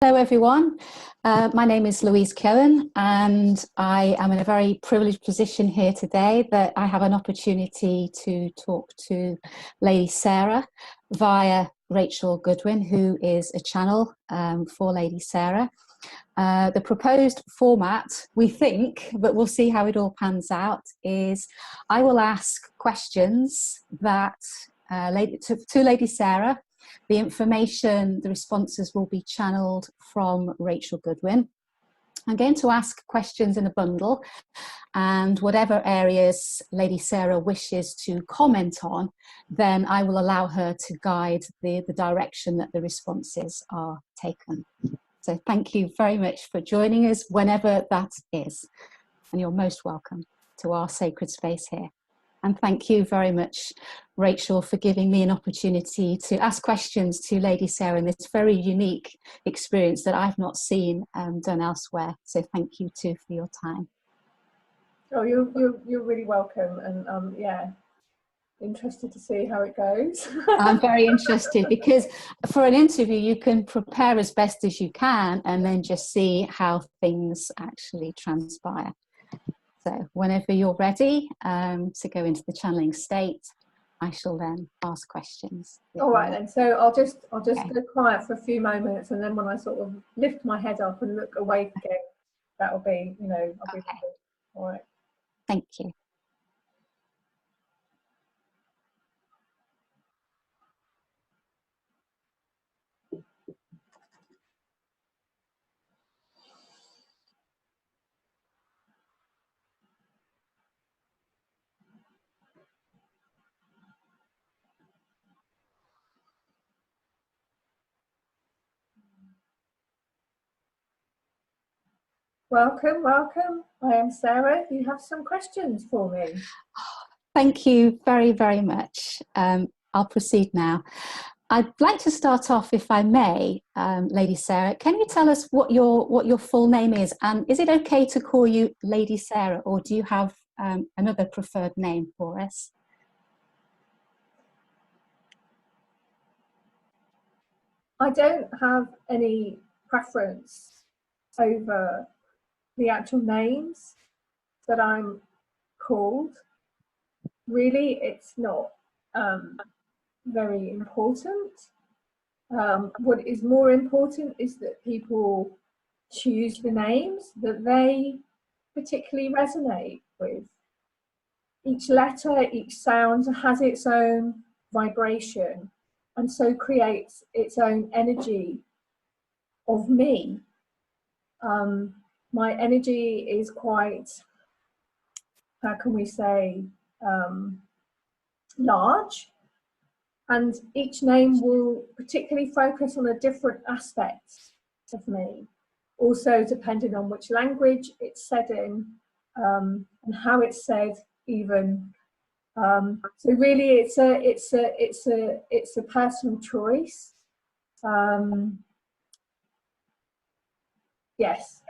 Hello everyone, my name is Louise Keoghan and I am in a very privileged position here today that I have an opportunity to talk to Lady Sarah via Rachel Goodwin, who is a channel for Lady Sarah. The proposed format, we think, but we'll see how it all pans out, is I will ask questions that to Lady Sarah. The information, the responses will be channeled from Rachel Goodwin. I'm going to ask questions in a bundle, and whatever areas Lady Sarah wishes to comment on, then I will allow her to guide the direction that the responses are taken. So thank you very much for joining us whenever that is, and you're most welcome to our sacred space here. And thank you very much, Rachel, for giving me an opportunity to ask questions to Lady Sarah in this very unique experience that I've not seen done elsewhere. So thank you too for your time. Oh, you're really welcome, and yeah, interested to see how it goes. I'm very interested because for an interview you can prepare as best as you can and then just see how things actually transpire. So whenever you're ready to go into the channeling state, I shall then ask questions. All right then. So I'll just go quiet for a few moments, and then when I sort of lift my head up and look awake again, that'll be, I'll be ready. All right. Thank you. Welcome, welcome. I am Sarah. You have some questions for me. Thank you very, very much. I'll proceed now. I'd like to start off, if I may, Lady Sarah. Can you tell us what your full name is, and is it okay to call you Lady Sarah, or do you have another preferred name for us? I don't have any preference over the actual names that I'm called. Really, it's not very important. What is more important is that people choose the names that they particularly resonate with. Each letter, each sound has its own vibration, and so creates its own energy of me. My energy is quite, how can we say, large, and each name will particularly focus on a different aspect of me, also depending on which language it's said in, and how it's said even. So really it's a personal choice. Yes,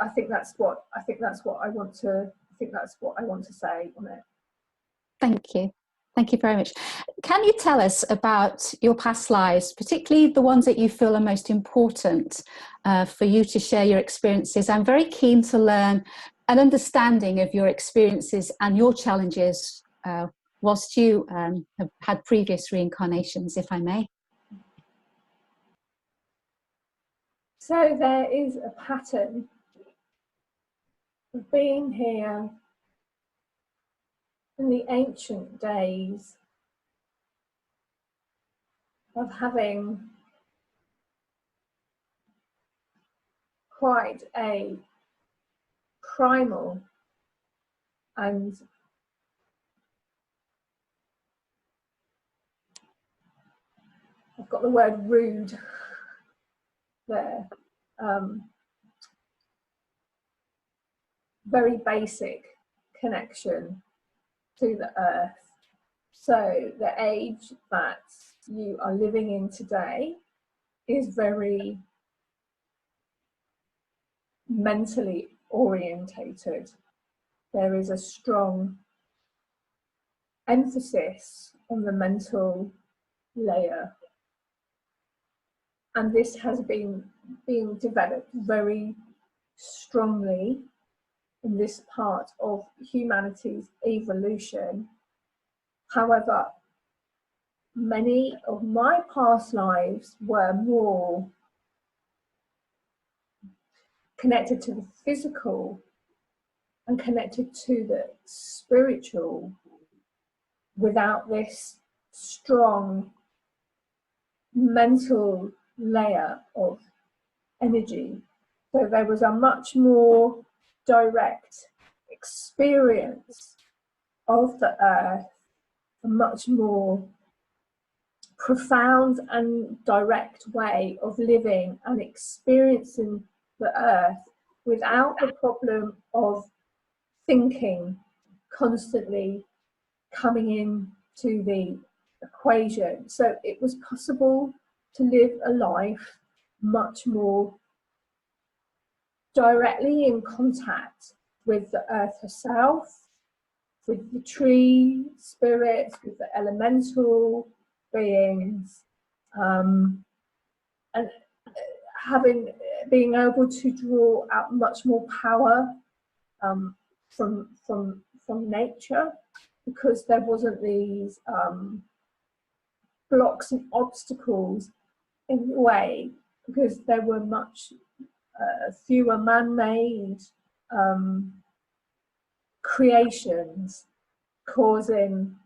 I think that's what I want to say on it. Thank you. Thank you very much. Can you tell us about your past lives, particularly the ones that you feel are most important for you to share your experiences? I'm very keen to learn an understanding of your experiences and your challenges whilst you have had previous reincarnations, if I may. So there is a pattern of being here in the ancient days, of having quite a primal and I've got the word rude there, very basic connection to the earth. So the age that you are living in today is very mentally orientated. There is a strong emphasis on the mental layer, and this has been being developed very strongly in this part of humanity's evolution. However, many of my past lives were more connected to the physical and connected to the spiritual, without this strong mental layer of energy. So there was a much more direct experience of the earth, a much more profound and direct way of living and experiencing the earth without the problem of thinking constantly coming in to the equation. So it was possible to live a life much more directly in contact with the earth herself, with the tree spirits, with the elemental beings, and being able to draw out much more power from nature, because there wasn't these blocks and obstacles in the way, because there were much fewer man-made creations causing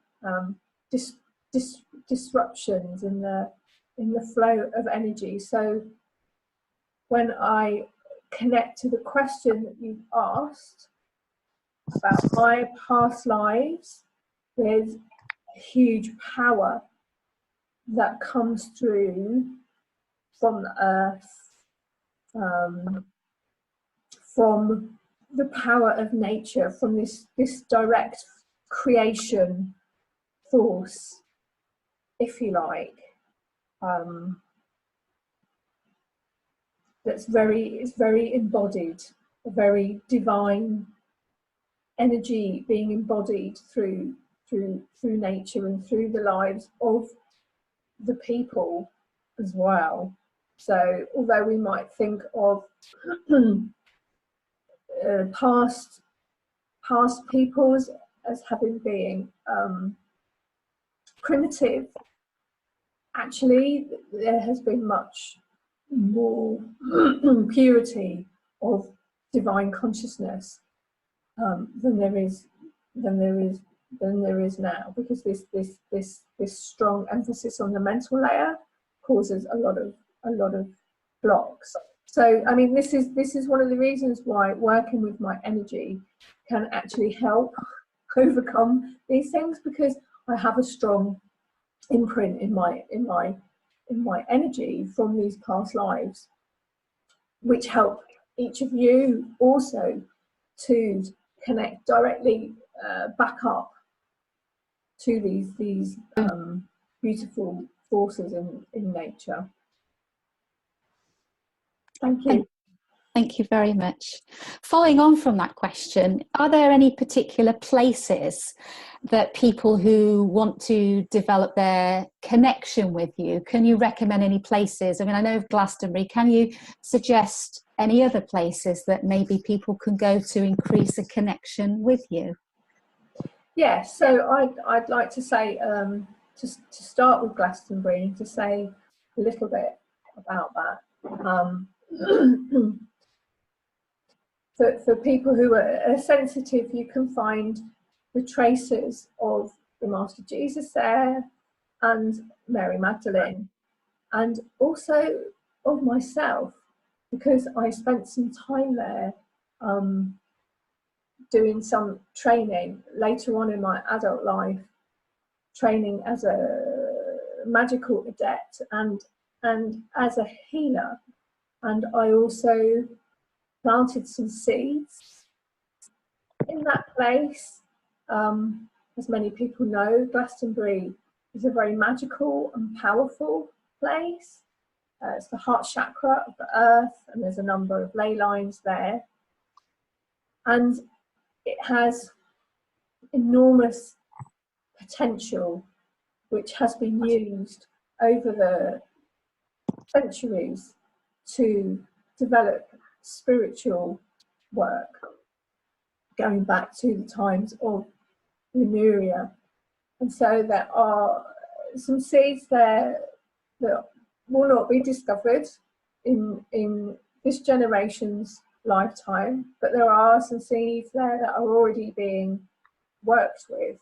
disruptions in the flow of energy. So when I connect to the question that you've asked about my past lives, there's a huge power that comes through from the earth, from the power of nature, from this direct creation force, if you like, that's very embodied, a very divine energy being embodied through nature and through the lives of the people as well. So although we might think of past peoples as having been primitive, actually there has been much more purity of divine consciousness than there is now, because this strong emphasis on the mental layer causes a lot of blocks. So I mean, this is one of the reasons why working with my energy can actually help overcome these things, because I have a strong imprint in my energy from these past lives, which help each of you also to connect directly back up to these beautiful forces in nature. Thank you. Thank you very much. Following on from that question, are there any particular places that people who want to develop their connection with you, can you recommend any places? I mean, I know of Glastonbury. Can you suggest any other places that maybe people can go to increase a connection with you? Yes, so I'd like to say, to start with Glastonbury, to say a little bit about that. For people who are sensitive, you can find the traces of the Master Jesus there, and Mary Magdalene, and also of myself, because I spent some time there doing some training later on in my adult life, training as a magical adept and as a healer. And I also planted some seeds in that place. As many people know, Glastonbury is a very magical and powerful place. It's the heart chakra of the earth, and there's a number of ley lines there. And it has enormous potential, which has been used over the centuries to develop spiritual work, going back to the times of Lemuria. And so there are some seeds there that will not be discovered in this generation's lifetime, but there are some seeds there that are already being worked with.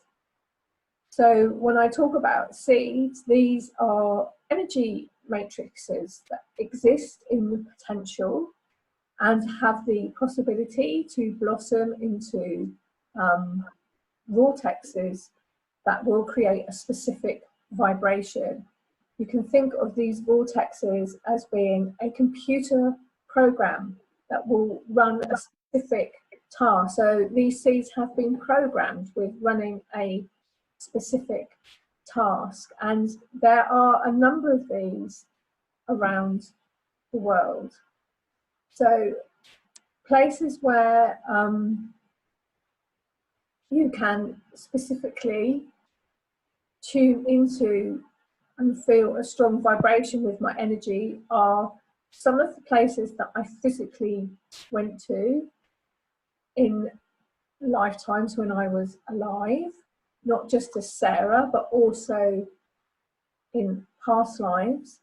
So when I talk about seeds, these are energy matrices that exist in the potential and have the possibility to blossom into vortexes that will create a specific vibration. You can think of these vortexes as being a computer program that will run a specific task. So these seeds have been programmed with running a specific task, and there are a number of these around the world. So places where you can specifically tune into and feel a strong vibration with my energy are some of the places that I physically went to in lifetimes when I was alive, not just as Sarah, but also in past lives.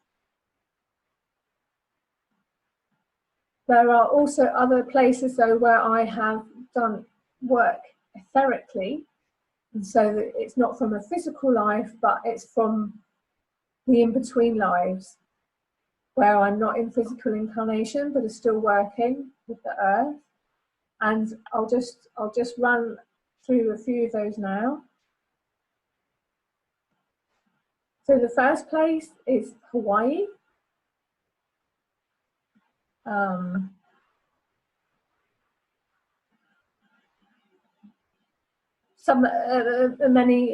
There are also other places though where I have done work etherically, and so that it's not from a physical life, but it's from the in-between lives where I'm not in physical incarnation but are still working with the earth. And I'll just run through a few of those now. So the first place is Hawaii.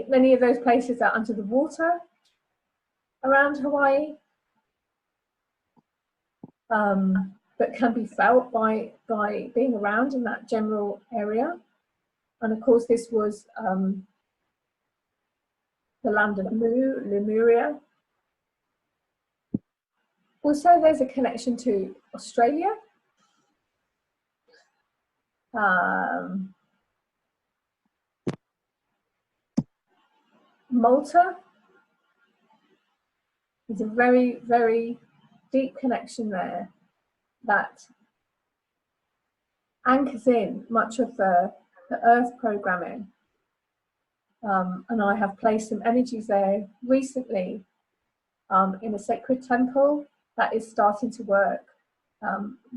Many of those places are under the water around Hawaii, but can be felt by being around in that general area. And of course, this was the land of Lemuria. Also, there's a connection to Australia. Malta. There's a very, very deep connection there that anchors in much of the earth programming. And I have placed some energies there recently in a sacred temple that is starting to work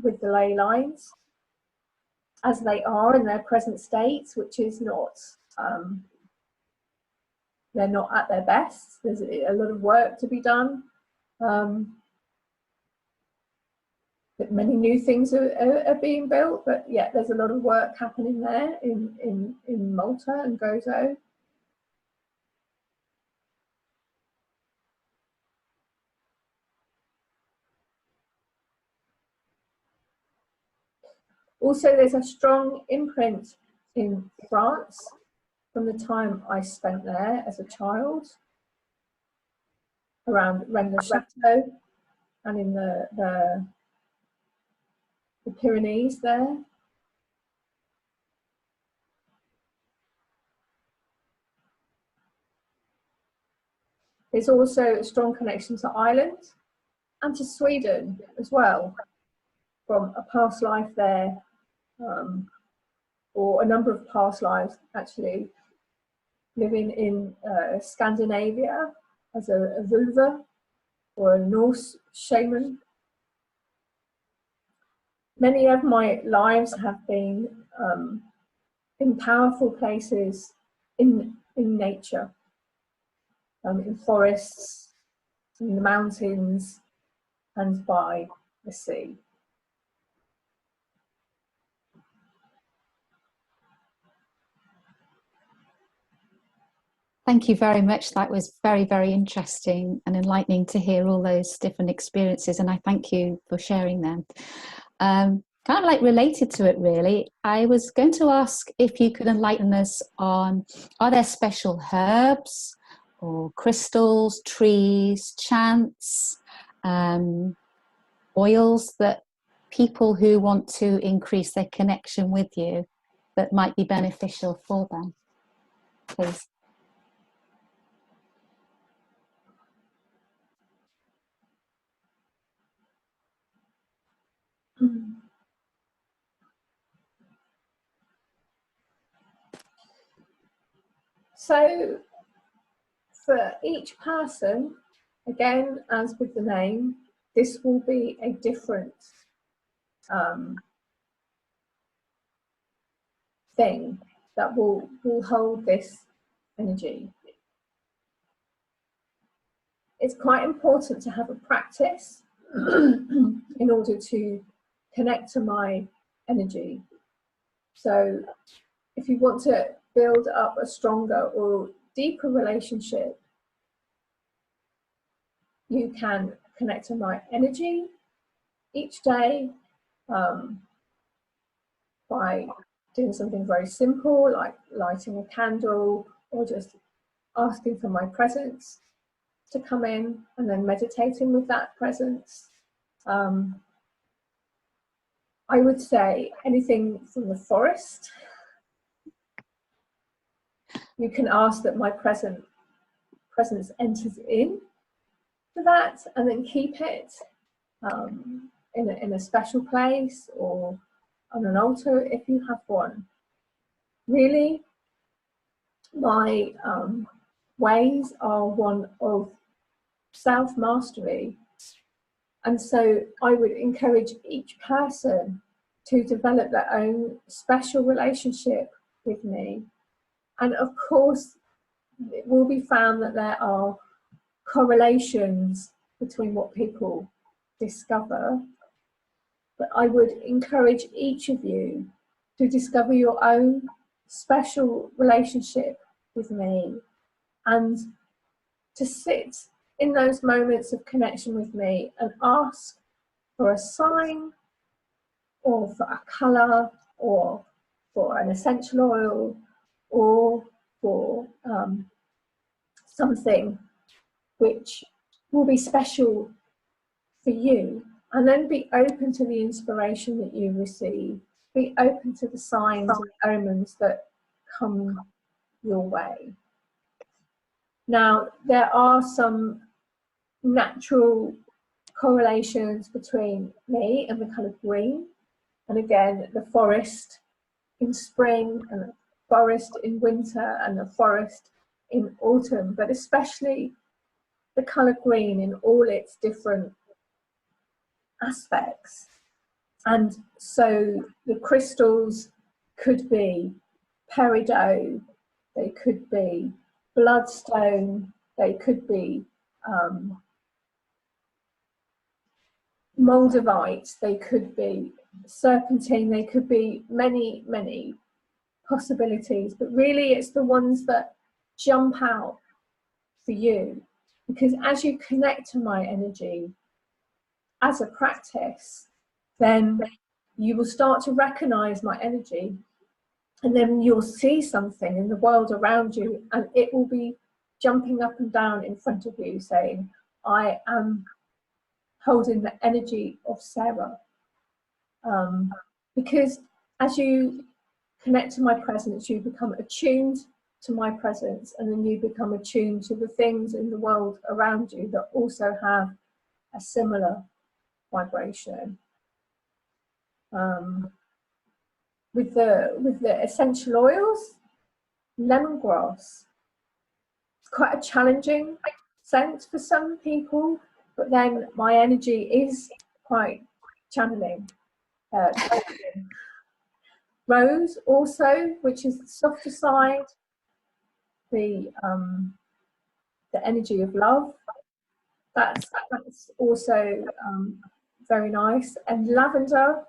with the ley lines as they are in their present states, which is not, they're not at their best. There's a lot of work to be done. But many new things are being built, but yeah, there's a lot of work happening there in Malta and Gozo. Also, there's a strong imprint in France from the time I spent there as a child, around Rennes Chateau and in the Pyrenees there. There's also a strong connection to Ireland and to Sweden as well, from a past life there, or a number of past lives actually, living in Scandinavia as a vulva or a Norse shaman. Many of my lives have been in powerful places in nature, in forests, in the mountains, and by the sea. Thank you very much. That was very, very interesting and enlightening to hear all those different experiences, and I thank you for sharing them. Kind of like related to it really, I was going to ask if you could enlighten us on, are there special herbs or crystals, trees, chants, oils that people who want to increase their connection with you, that might be beneficial for them, please? So for each person, again, as with the name, this will be a different thing that will hold this energy. It's quite important to have a practice in order to connect to my energy. So if you want to build up a stronger or deeper relationship, you can connect to my energy each day by doing something very simple like lighting a candle, or just asking for my presence to come in and then meditating with that presence. I would say anything from the forest. You can ask that my presence enters in to that, and then keep it in a special place or on an altar if you have one. Really, my ways are one of self-mastery, and so I would encourage each person to develop their own special relationship with me. And of course, it will be found that there are correlations between what people discover, but I would encourage each of you to discover your own special relationship with me, and to sit in those moments of connection with me and ask for a sign, or for a colour, or for an essential oil, or for something which will be special for you, and then be open to the inspiration that you receive. Be open to the signs and omens that come your way. Now, there are some natural correlations between me and the colour green, and again, the forest in spring, and the forest in winter, and the forest in autumn, but especially the colour green in all its different aspects. And so the crystals could be peridot, they could be bloodstone, they could be moldavite, they could be serpentine, they could be many, many possibilities, but really it's the ones that jump out for you, because as you connect to my energy as a practice, then you will start to recognize my energy, and then you'll see something in the world around you, and it will be jumping up and down in front of you saying, I am holding the energy of Sarah. Because as you connect to my presence, you become attuned to my presence, and then you become attuned to the things in the world around you that also have a similar vibration. With the essential oils, lemongrass, it's quite a challenging scent for some people, but then my energy is quite channeling. Rose also, which is the softer side, the energy of love. That's also very nice. And lavender,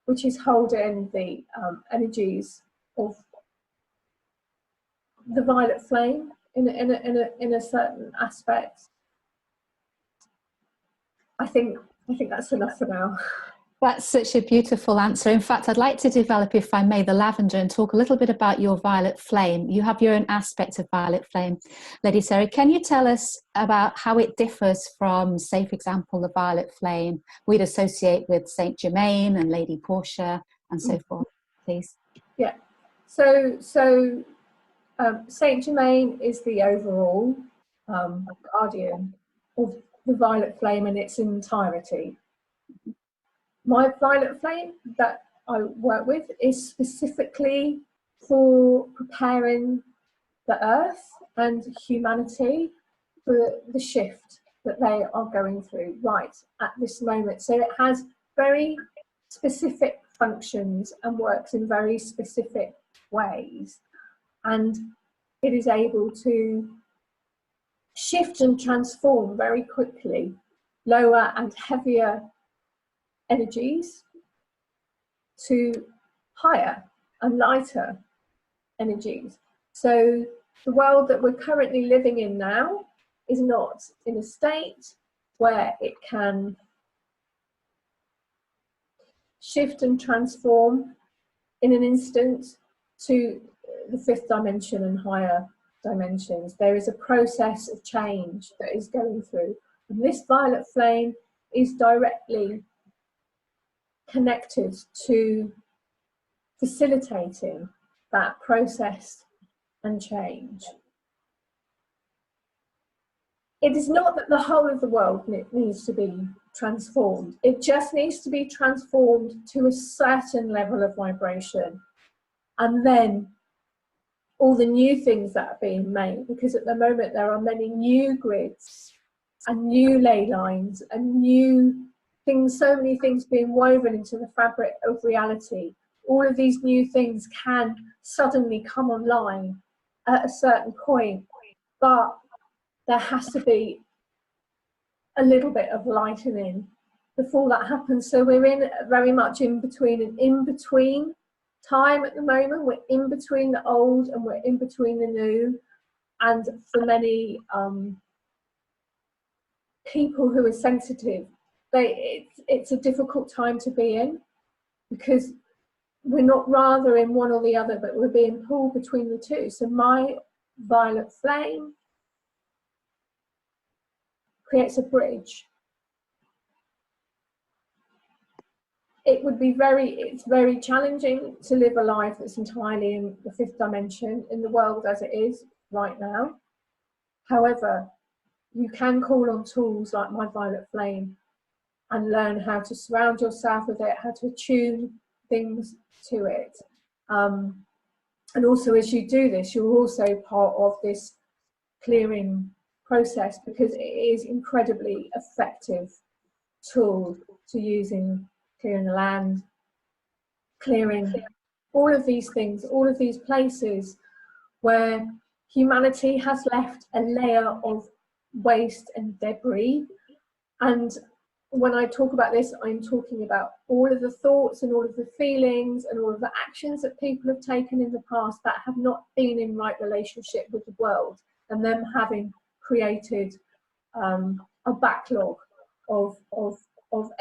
which is holding the energies of the violet flame in a certain aspect. I think that's enough for now. That's such a beautiful answer. In fact, I'd like to develop, if I may, the lavender and talk a little bit about your violet flame. You have your own aspect of violet flame. Lady Sarah, can you tell us about how it differs from, say, for example, the violet flame we'd associate with Saint Germain and Lady Portia and so forth, please? Yeah. So Saint Germain is the overall guardian of the violet flame in its entirety. My violet flame that I work with is specifically for preparing the earth and humanity for the shift that they are going through right at this moment. So it has very specific functions and works in very specific ways. And it is able to shift and transform very quickly lower and heavier energies to higher and lighter energies. So the world that we're currently living in now is not in a state where it can shift and transform in an instant to the fifth dimension and higher dimensions. There is a process of change that is going through. And this violet flame is directly connected to facilitating that process and change. It is not that the whole of the world needs to be transformed. It just needs to be transformed to a certain level of vibration. And then all the new things that are being made, because at the moment there are many new grids and new ley lines and new things, so many things being woven into the fabric of reality. All of these new things can suddenly come online at a certain point, but there has to be a little bit of lightening before that happens. So we're in very much in between, an in-between time at the moment. We're in between the old and we're in between the new. And for many people who are sensitive, it's a difficult time to be in, because we're not rather in one or the other, but we're being pulled between the two. So my violet flame creates a bridge. It's very challenging to live a life that's entirely in the fifth dimension in the world as it is right now. However, you can call on tools like my violet flame and learn how to surround yourself with it, how to attune things to it. And also, as you do this, you're also part of this clearing process, because it is incredibly effective tool to use in clearing the land, clearing all of these things, all of these places where humanity has left a layer of waste and debris. And when I talk about this, I'm talking about all of the thoughts and all of the feelings and all of the actions that people have taken in the past that have not been in right relationship with the world, and them having created a backlog of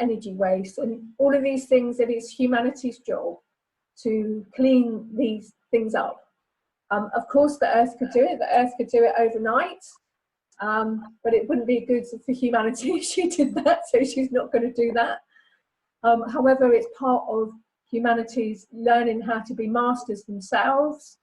energy waste and all of these things. It is humanity's job to clean these things up. Of course, the earth could do it. The earth could do it overnight. But it wouldn't be good for humanity if she did that, so she's not going to do that. However, it's part of humanity's learning how to be masters themselves.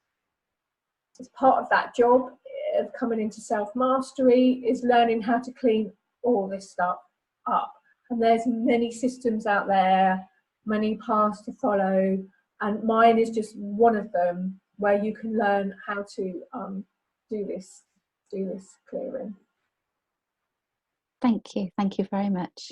It's part of that job of coming into self-mastery, is learning how to clean all this stuff up. And there's many systems out there, many paths to follow, and mine is just one of them, where you can learn how to do this clearing. Thank you very much.